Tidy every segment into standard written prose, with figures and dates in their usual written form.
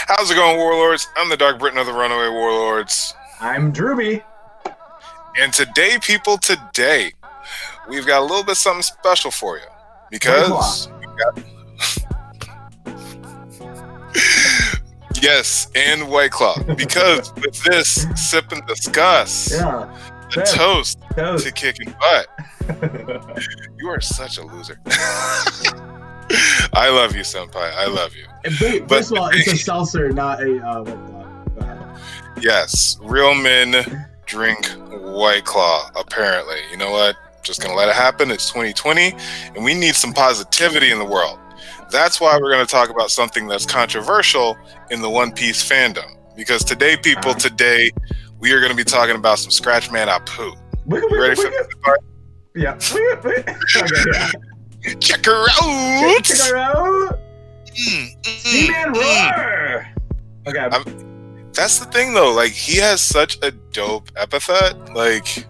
How's it going, Warlords? I'm the DarkBriton of the Runaway Warlords. I'm Drooby. And today, people, we've got a little bit something special for you. White Claw. Because yes, and White Claw. Because with this sip and discuss, the toast to kicking butt. You are such a loser. I love you, senpai. I love you. First of all, it's a seltzer, not a White Claw. Yes, real men drink White Claw, apparently. You know what? Just gonna let it happen. It's 2020, and we need some positivity in the world. That's why we're gonna talk about something that's controversial in the One Piece fandom. Because today, people, we are gonna be talking about some Scratchman Apoo. You ready for this part? Yeah. Okay, yeah. Check her out! Check her out! Seaman Roar! Okay. That's the thing, though. Like, he has such a dope epithet. Like,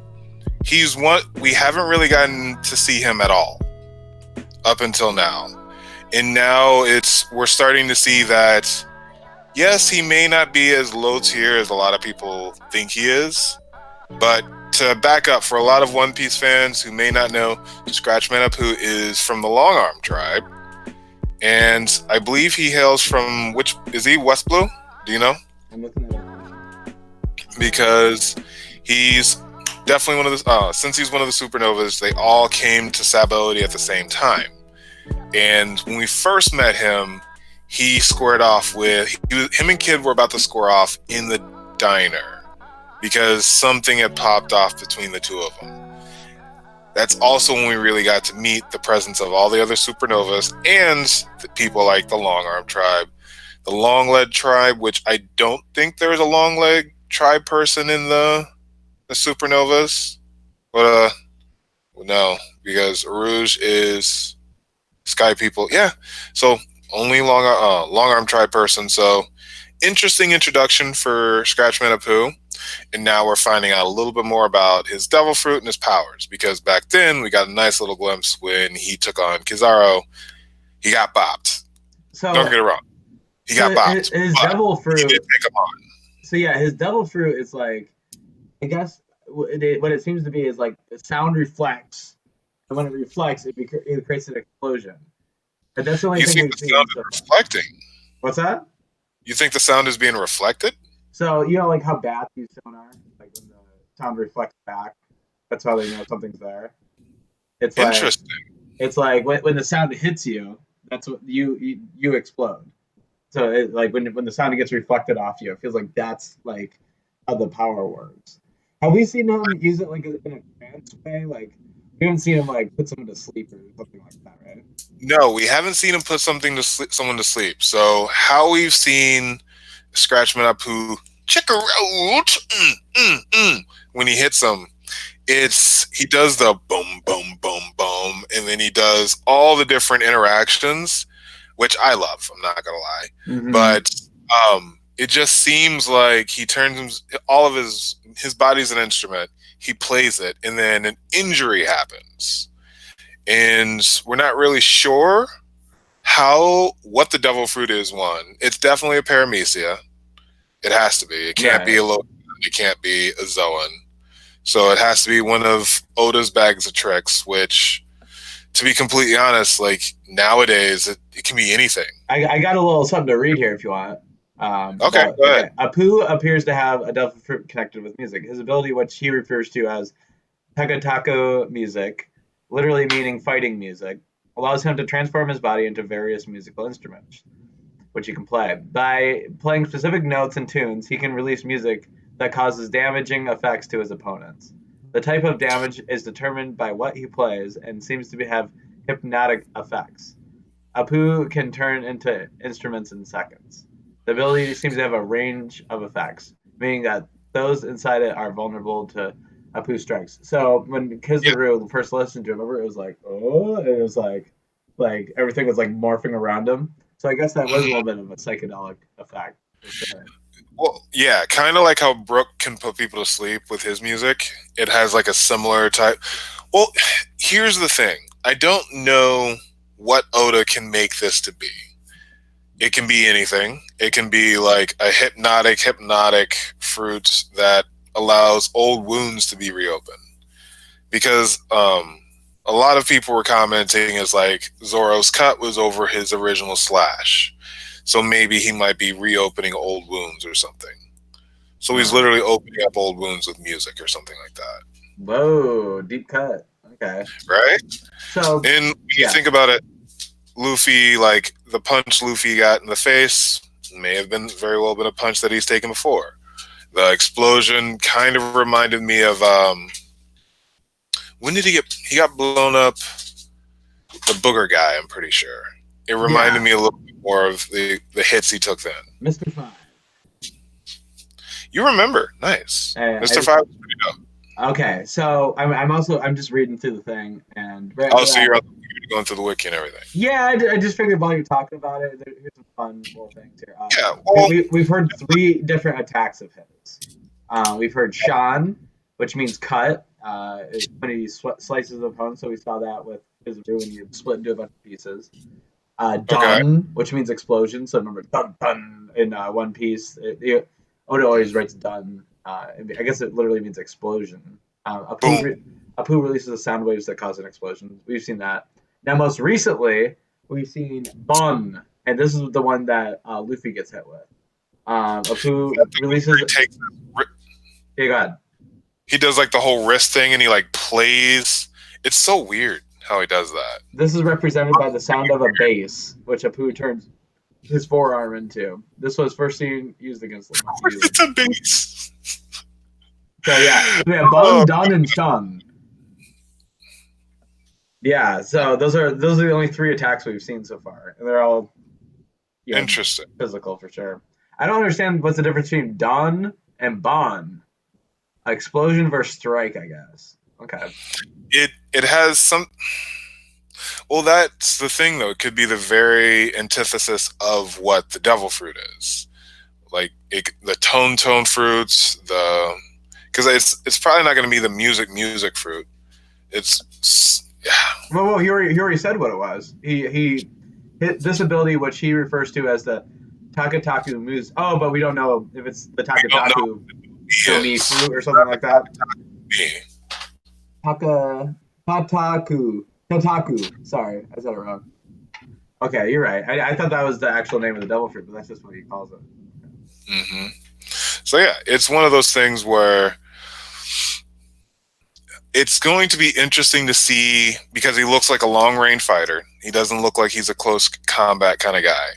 he's one... We haven't really gotten to see him at all up until now. And now we're starting to see that, yes, he may not be as low tier as a lot of people think he is, but to back up, for a lot of One Piece fans who may not know, Scratchman Apoo is from the Long Arm tribe. And I believe he hails from is he West Blue? Do you know? I'm looking at it. Because he's definitely one of the since he's one of the supernovas, they all came to Sabaody at the same time. And when we first met him, he squared off with him and Kid were about to square off in the diner because something had popped off between the two of them. That's also when we really got to meet the presence of all the other supernovas and the people like the Long Arm tribe, the Long Leg tribe, which I don't think there's a Long Leg tribe person in the supernovas, but no, because Rouge is Sky people. Yeah, so only Long Arm tribe person. So interesting introduction for Scratchman Apoo. And now we're finding out a little bit more about his devil fruit and his powers. Because back then, we got a nice little glimpse when he took on Kizaru. He got bopped. So, don't get it wrong. He got bopped. His devil fruit... He did take him on. So yeah, his devil fruit is like... I guess what it seems to be is like the sound reflects. And when it reflects, it creates an explosion. But that's the only thing you think the sound is reflecting? What's that? You think the sound is being reflected? So, you know, like how bats use sonar? Like when the sound reflects back, that's how they know something's there. It's interesting. It's like when the sound hits you, that's what you explode. So, like when the sound gets reflected off you, it feels like that's like how the power works. Have we seen him use it like in a trance way? Like we haven't seen him like put someone to sleep or something like that, right? No, we haven't seen him put someone to sleep. So how we've seen Scratchman Apoo check her out when he hits him, he does the boom boom boom boom, and then he does all the different interactions, which I love. I'm not gonna lie, but it just seems like he turns all of his body's an instrument. He plays it, and then an injury happens, and we're not really sure what the devil fruit is. One, it's definitely a paramecia. It has to be. It can't be a Logan. It can't be a Zoan. So it has to be one of Oda's bags of tricks, which, to be completely honest, like nowadays, it can be anything. I got a little something to read here if you want. Okay, go ahead. Apoo appears to have a devil fruit connected with music. His ability, which he refers to as Tagatako music, literally meaning fighting music, allows him to transform his body into various musical instruments, which he can play. By playing specific notes and tunes, he can release music that causes damaging effects to his opponents. The type of damage is determined by what he plays and seems to have hypnotic effects. Apoo can turn into instruments in seconds. The ability seems to have a range of effects, meaning that those inside it are vulnerable to Apoo strikes. So when Kizaru first listened to him, remember it was like, oh, and it was like everything was like morphing around him. So I guess that was a little bit of a psychedelic effect. Well, yeah, kind of like how Brook can put people to sleep with his music. It has like a similar type. Well, here's the thing. I don't know what Oda can make this to be. It can be anything. It can be like a hypnotic fruit that allows old wounds to be reopened. Because a lot of people were commenting as like Zoro's cut was over his original slash. So maybe he might be reopening old wounds or something. So he's literally opening up old wounds with music or something like that. Whoa, deep cut. Okay. Right? So, and when you think about it, Luffy, like the punch Luffy got in the face may have been very well been a punch that he's taken before. The explosion kind of reminded me of when did he got blown up? The booger guy, I'm pretty sure. It reminded me a little bit more of the hits he took then. Mr. Five. You remember? Nice. Mr. Five was pretty dope. Okay, so I'm just reading through the thing and so you're going through the wiki and everything. Yeah, I just figured while you're talking about it, here's some fun little things here. We've heard 3 different attacks of his. We've heard Shan, which means cut. When he slices the opponent, so we saw that with his when he split into a bunch of pieces. Dun, which means explosion. So remember dun dun in One Piece. Oda always writes dun. I guess it literally means explosion. Apoo releases the sound waves that cause an explosion. We've seen that. Now, most recently, we've seen Bun, and this is the one that Luffy gets hit with. Apoo releases. Yeah, go ahead. He does like the whole wrist thing, and he like plays. It's so weird how he does that. This is represented by the sound of a bass, which Apoo turns his forearm into. This was first seen used against Luffy. It's a bass. So yeah, we have Bun, Dun, and Shun. Yeah, so those are the only 3 attacks we've seen so far, and they're all interesting, physical for sure. I don't understand what's the difference between Dun and Bon. Explosion versus strike, I guess. Okay. It has some. Well, that's the thing, though. It could be the very antithesis of what the devil fruit is. Like the tone fruits, because it's probably not going to be the music fruit. It's Well, he already said what it was. He hit this ability, which he refers to as the Takataku Muse. Oh, but we don't know if it's the Takataku fruit or something like that. Tataku. Sorry, I said it wrong. Okay, you're right. I thought that was the actual name of the devil fruit, but that's just what he calls it. Mm-hmm. So yeah, it's one of those things where it's going to be interesting to see, because he looks like a long-range fighter. He doesn't look like he's a close combat kind of guy.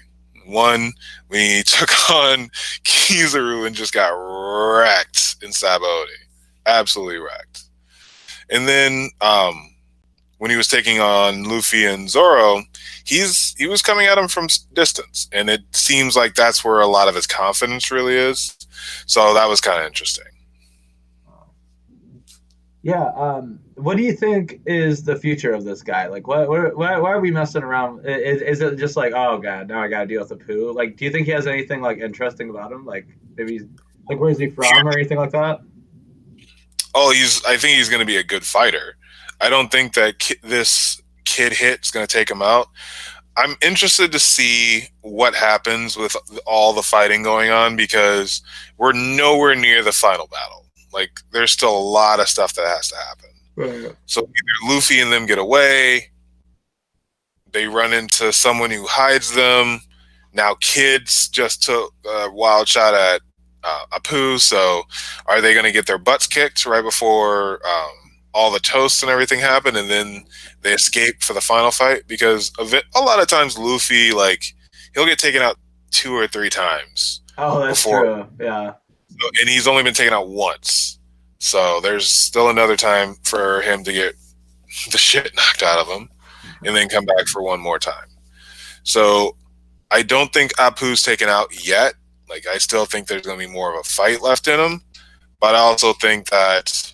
One, when he took on Kizaru and just got wrecked in Sabaody. Absolutely wrecked. And then when he was taking on Luffy and Zoro, he was coming at him from distance. And it seems like that's where a lot of his confidence really is. So that was kind of interesting. Yeah, what do you think is the future of this guy? Like, why are we messing around? Is it just like, oh god, now I gotta deal with Apoo? Like, do you think he has anything like interesting about him? Like, maybe he's like, where's he from or anything like that? Oh, I think he's going to be a good fighter. I don't think that this kid hit's going to take him out. I'm interested to see what happens with all the fighting going on, because we're nowhere near the final battle. Like, there's still a lot of stuff that has to happen. Right. So either Luffy and them get away, they run into someone who hides them. Now kids just took a wild shot at Apoo, so are they going to get their butts kicked right before all the toasts and everything happen, and then they escape for the final fight? Because of it, a lot of times Luffy, like, he'll get taken out 2 or 3 times. Oh, that's true. Yeah. And he's only been taken out once. So there's still another time for him to get the shit knocked out of him and then come back for one more time. So I don't think Apoo's taken out yet. Like, I still think there's going to be more of a fight left in him. But I also think that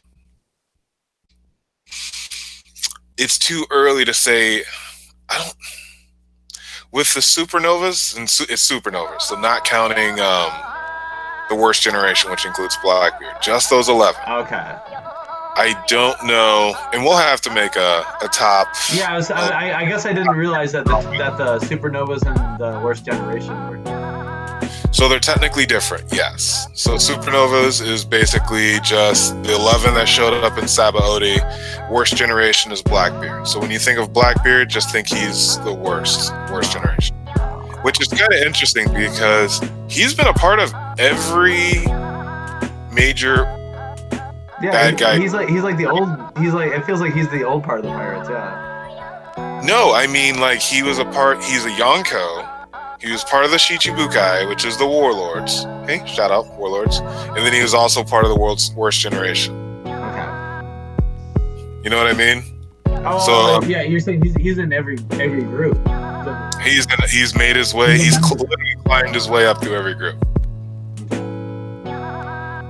it's too early to say. With the supernovas, and it's supernovas, so not counting the worst generation, which includes Blackbeard, just those 11. Okay. I don't know, and we'll have to make a top. Yeah, I guess I didn't realize that the supernovas and the worst generation were. So they're technically different, yes. So supernovas is basically just the 11 that showed up in Sabaody. Worst generation is Blackbeard. So when you think of Blackbeard, just think he's the worst generation. Which is kind of interesting because he's been a part of every major bad guy. He's like the old. It feels like he's the old part of the pirates. Yeah. No, I mean like he's a Yonko. He was part of the Shichibukai, which is the warlords. Hey, shout out warlords. And then he was also part of the world's worst generation. Okay. You know what I mean? Oh, so yeah, you're saying he's in every group. He's made his way. He's literally climbed his way up through every group,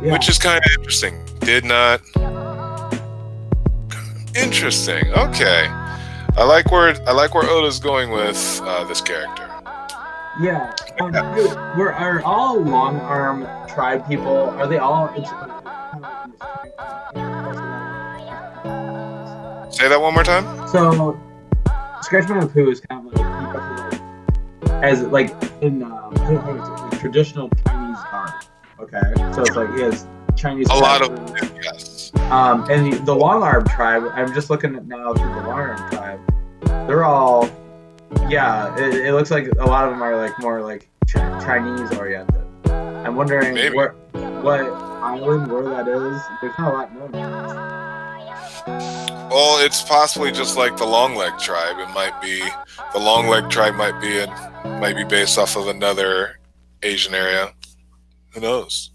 which is kind of interesting. Interesting. Okay, I like where Oda's going with this character. Yeah. Are all long arm tribe people? Are they all? Say that one more time. So, Scratchman and Apoo is kind of as like in traditional Chinese art. Okay, so it's like he has Chinese. A lot of yes. And the long arm tribe. I'm just looking at now through the long arm tribe. They're all. Yeah, it looks like a lot of them are like more like Chinese oriented. I'm wondering what island where that is. There's not a lot known. Well, it's possibly just like the Longleg tribe. It might be the Longleg tribe might be based off of another Asian area. Who knows?